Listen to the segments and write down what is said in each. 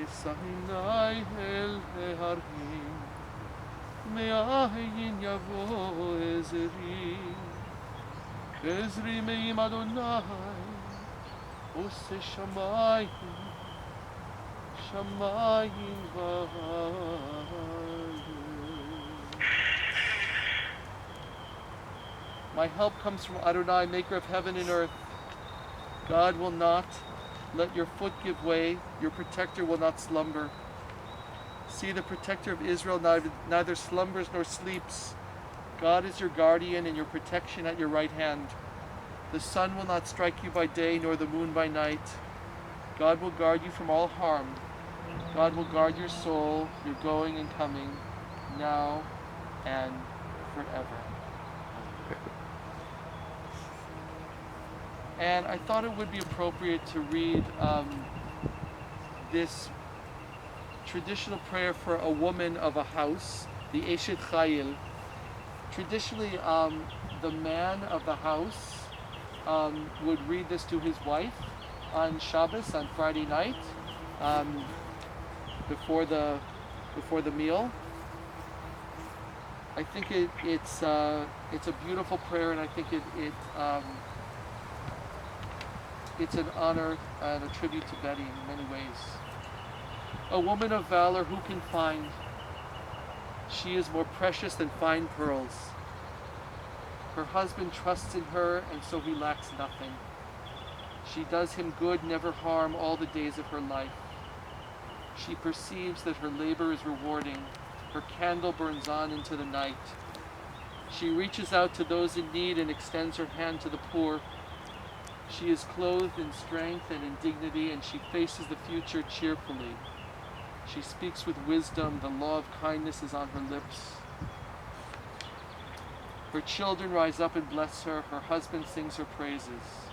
אשא אל ההרים, מאין יבוא עזרי. עזרי מעם אדוני, עושה שמיים, שמיים וארץ. My help comes from Adonai, maker of heaven and earth. God will not let your foot give way, your protector will not slumber. See, the protector of Israel neither slumbers nor sleeps. God is your guardian and your protection at your right hand. The sun will not strike you by day, nor the moon by night. God will guard you from all harm. God will guard your soul, your going and coming, now and forever. And I thought it would be appropriate to read this traditional prayer for a woman of a house, the Eshet Chayil. Traditionally, the man of the house would read this to his wife on Shabbos, on Friday night, before the meal. I think it's a beautiful prayer, and I think it's an honor and a tribute to Betty in many ways. A woman of valor who can find? She is more precious than fine pearls. Her husband trusts in her, and so he lacks nothing. She does him good, never harm, all the days of her life. She perceives that her labor is rewarding. Her candle burns on into the night. She reaches out to those in need and extends her hand to the poor. She is clothed in strength and in dignity, and she faces the future cheerfully. She speaks with wisdom. The law of kindness is on her lips. Her children rise up and bless her. Her husband sings her praises.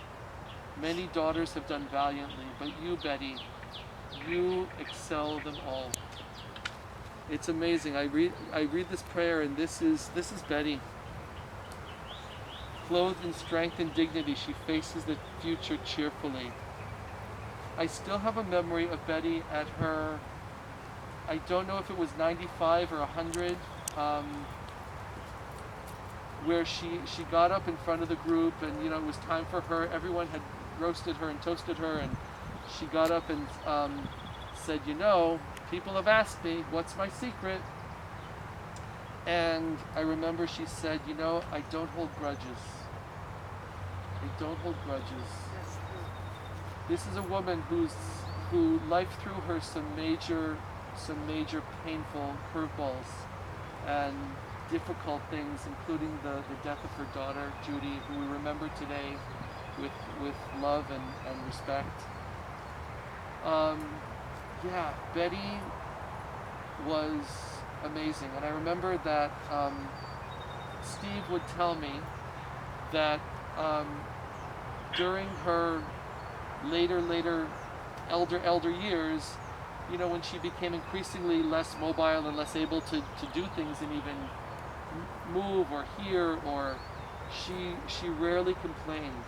Many daughters have done valiantly, but you, Betty, you excel them all. It's amazing. I read this prayer, and this is Betty. Clothed in strength and dignity, she faces the future cheerfully. I still have a memory of Betty at her, I don't know if it was 95 or 100, where she got up in front of the group, and it was time for her. Everyone had roasted her and toasted her, and she got up and said, people have asked me, what's my secret? And I remember she said, I don't hold grudges. I don't hold grudges. This is a woman who life threw her some major painful curveballs and difficult things, including the death of her daughter, Judy, who we remember today with love and respect. Betty was amazing. And I remember that Steve would tell me that during her later elder years, when she became increasingly less mobile and less able to do things and even move or hear, or she rarely complained,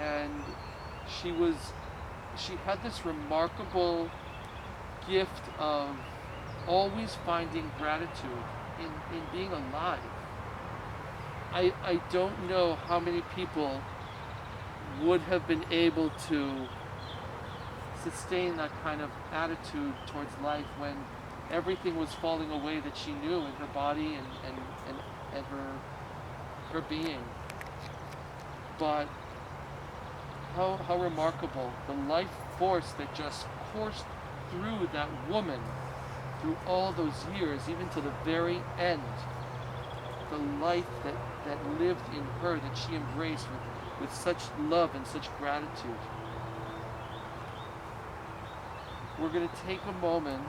and she had this remarkable gift of always finding gratitude in being alive. I don't know how many people would have been able to sustain that kind of attitude towards life when everything was falling away that she knew in her body and her being. But how remarkable the life force that just coursed through that woman through all those years, even to the very end. The life that lived in her, that she embraced with such love and such gratitude. We're going to take a moment.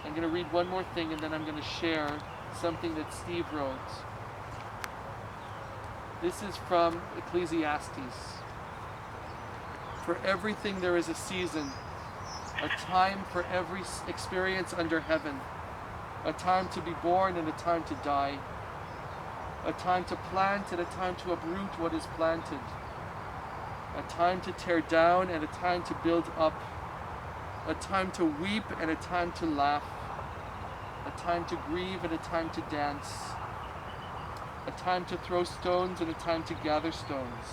I'm going to read one more thing, and then I'm going to share something that Steve wrote. This is from Ecclesiastes. For everything there is a season, a time for every experience under heaven, a time to be born and a time to die, a time to plant and a time to uproot what is planted, a time to tear down and a time to build up, a time to weep and a time to laugh, a time to grieve and a time to dance, a time to throw stones and a time to gather stones,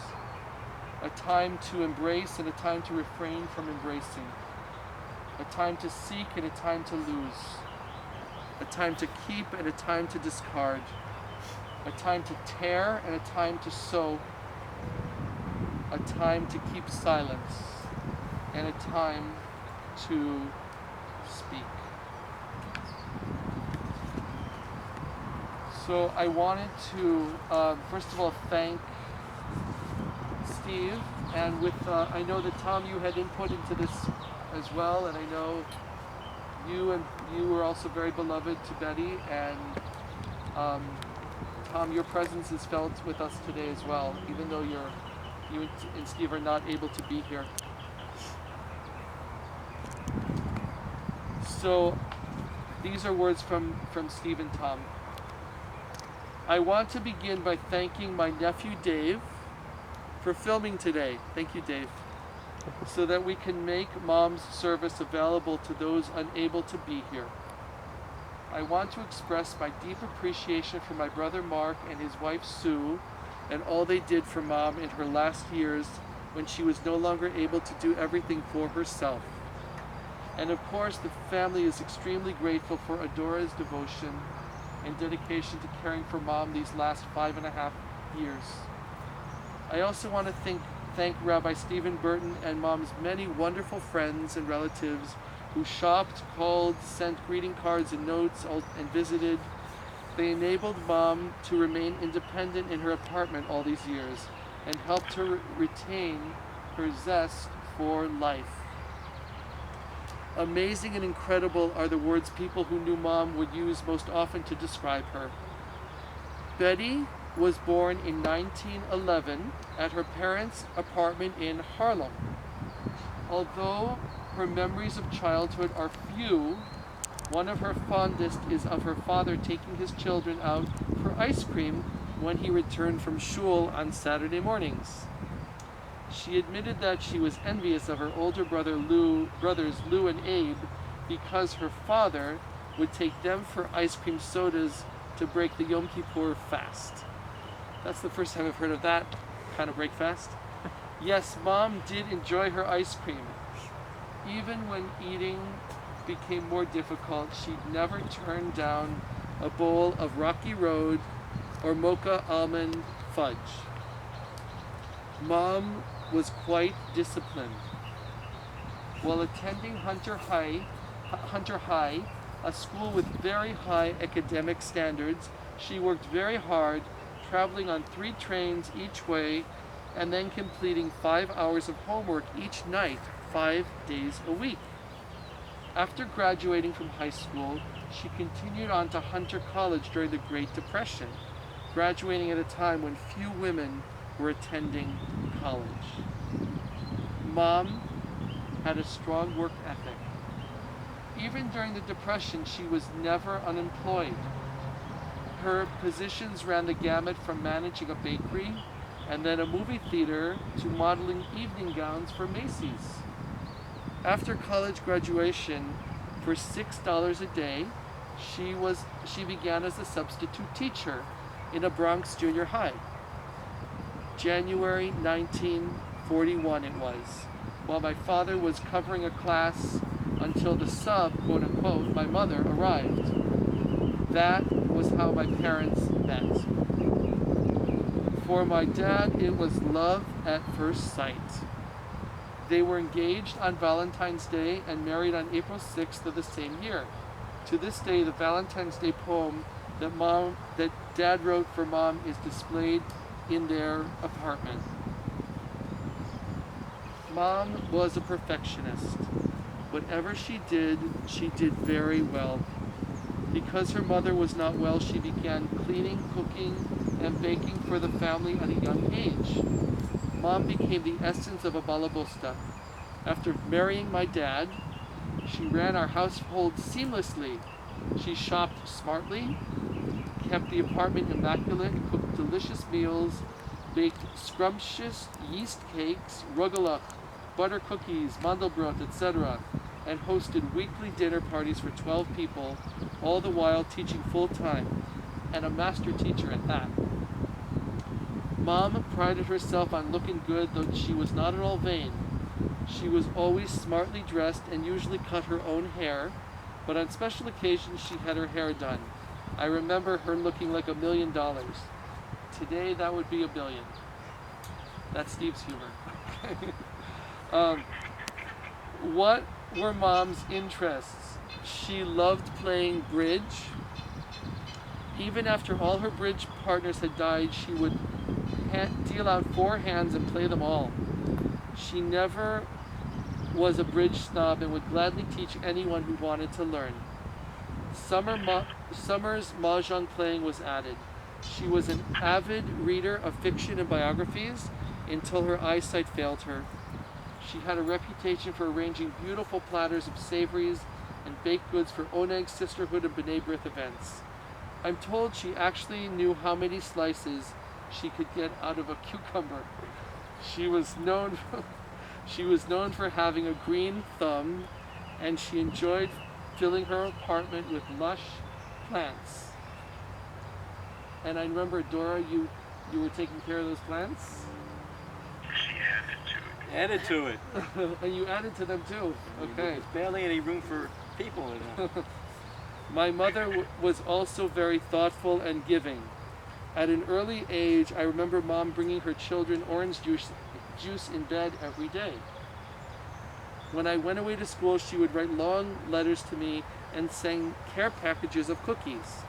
a time to embrace and a time to refrain from embracing, a time to seek and a time to lose, a time to keep and a time to discard, a time to tear and a time to sow, a time to keep silence, and a time to speak. So I wanted to, first of all, thank Steve, and with, I know that Tom, you had input into this as well, and I know you were also very beloved to Betty, and Tom, your presence is felt with us today as well, even though you and Steve are not able to be here. So these are words from Steve and Tom. I want to begin by thanking my nephew Dave for filming today. Thank you, Dave. So that we can make Mom's service available to those unable to be here. I want to express my deep appreciation for my brother Mark and his wife Sue and all they did for Mom in her last years when she was no longer able to do everything for herself. And of course, the family is extremely grateful for Adora's devotion and dedication to caring for Mom these last 5.5 years. I also want to thank Rabbi Stephen Burton and Mom's many wonderful friends and relatives who shopped, called, sent greeting cards and notes, and visited. They enabled Mom to remain independent in her apartment all these years and helped her retain her zest for life. Amazing and incredible are the words people who knew Mom would use most often to describe her. Betty was born in 1911 at her parents' apartment in Harlem. Although her memories of childhood are few, one of her fondest is of her father taking his children out for ice cream when he returned from shul on Saturday mornings. She admitted that she was envious of her older brothers Lou and Abe because her father would take them for ice cream sodas to break the Yom Kippur fast. That's the first time I've heard of that kind of break fast. Yes, Mom did enjoy her ice cream. Even when eating became more difficult, she'd never turned down a bowl of Rocky Road or mocha almond fudge. Mom was quite disciplined. While attending Hunter High, a school with very high academic standards, she worked very hard, traveling on 3 trains each way, and then completing 5 hours of homework each night, 5 days a week. After graduating from high school, she continued on to Hunter College during the Great Depression, graduating at a time when few women were attending college. Mom had a strong work ethic. Even during the Depression, she was never unemployed. Her positions ran the gamut from managing a bakery and then a movie theater to modeling evening gowns for Macy's. After college graduation, for $6 a day, she began as a substitute teacher in a Bronx junior high. January 1941 it was, while my father was covering a class until the sub, quote unquote, my mother, arrived. That was how my parents met. For my dad, it was love at first sight. They were engaged on Valentine's Day and married on April 6th of the same year. To this day, the Valentine's Day poem that Dad wrote for Mom is displayed in their apartment. Mom was a perfectionist. Whatever she did very well. Because her mother was not well, she began cleaning, cooking, and baking for the family at a young age. Mom became the essence of a balabosta. After marrying my dad, she ran our household seamlessly. She shopped smartly, kept the apartment immaculate, cooked delicious meals, baked scrumptious yeast cakes, rugelach, butter cookies, mandelbrot, etc., and hosted weekly dinner parties for 12 people, all the while teaching full-time, and a master teacher at that. Mom prided herself on looking good, though she was not at all vain. She was always smartly dressed and usually cut her own hair, but on special occasions she had her hair done. I remember her looking like $1 million. Today that would be $1 billion. That's Steve's humor. What were Mom's interests? She loved playing bridge. Even after all her bridge partners had died, she would deal out 4 hands and play them all. She never was a bridge snob and would gladly teach anyone who wanted to learn. Summer's mahjong playing was added. She was an avid reader of fiction and biographies until her eyesight failed her. She had a reputation for arranging beautiful platters of savories and baked goods for Oneg, Sisterhood, and B'nai B'rith events. I'm told she actually knew how many slices she could get out of a cucumber. She was known for having a green thumb, and she enjoyed filling her apartment with lush plants. And I remember, Dora, you were taking care of those plants? She Added to it. And you added to them too. Okay. There's barely any room for people in there. My mother was also very thoughtful and giving. At an early age, I remember Mom bringing her children orange juice in bed every day. When I went away to school, she would write long letters to me and send care packages of cookies.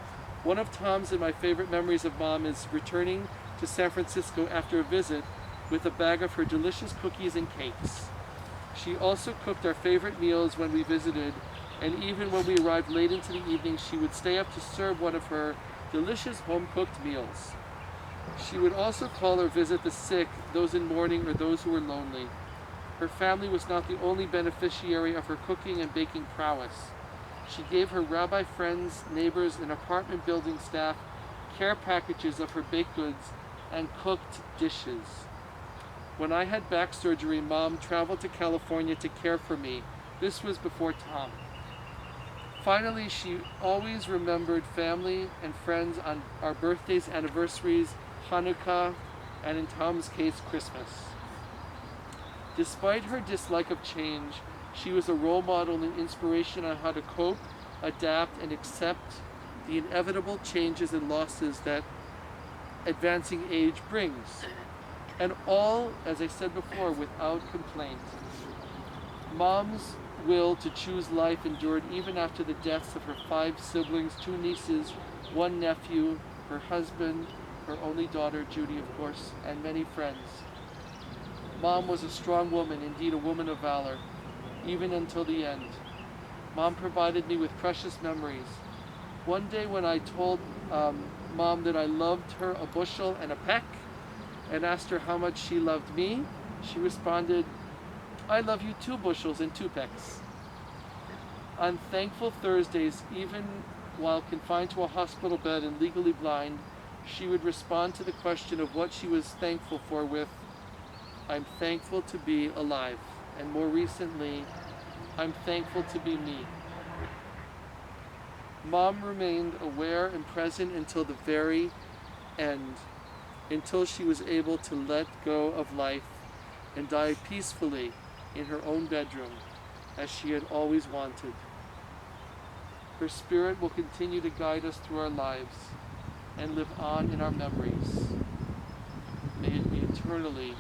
One of Tom's and my favorite memories of Mom is returning to San Francisco after a visit with a bag of her delicious cookies and cakes. She also cooked our favorite meals when we visited, and even when we arrived late into the evening, she would stay up to serve one of her delicious home-cooked meals. She would also call or visit the sick, those in mourning, or those who were lonely. Her family was not the only beneficiary of her cooking and baking prowess. She gave her rabbi friends, neighbors, and apartment building staff care packages of her baked goods and cooked dishes. When I had back surgery, Mom traveled to California to care for me. This was before Tom. Finally, she always remembered family and friends on our birthdays, anniversaries, Hanukkah, and in Tom's case, Christmas. Despite her dislike of change, she was a role model and inspiration on how to cope, adapt, and accept the inevitable changes and losses that advancing age brings. And all, as I said before, without complaint. Mom's will to choose life endured even after the deaths of her 5 siblings, 2 nieces, 1 nephew, her husband, her only daughter, Judy, of course, and many friends. Mom was a strong woman, indeed a woman of valor, even until the end. Mom provided me with precious memories. One day when I told Mom that I loved her a bushel and a peck, and asked her how much she loved me, she responded, "I love you 2 bushels and 2 pecks." On thankful Thursdays, even while confined to a hospital bed and legally blind, she would respond to the question of what she was thankful for with, "I'm thankful to be alive." And more recently, "I'm thankful to be me." Mom remained aware and present until the very end, until she was able to let go of life and die peacefully in her own bedroom, as she had always wanted. Her spirit will continue to guide us through our lives and live on in our memories. May it be eternally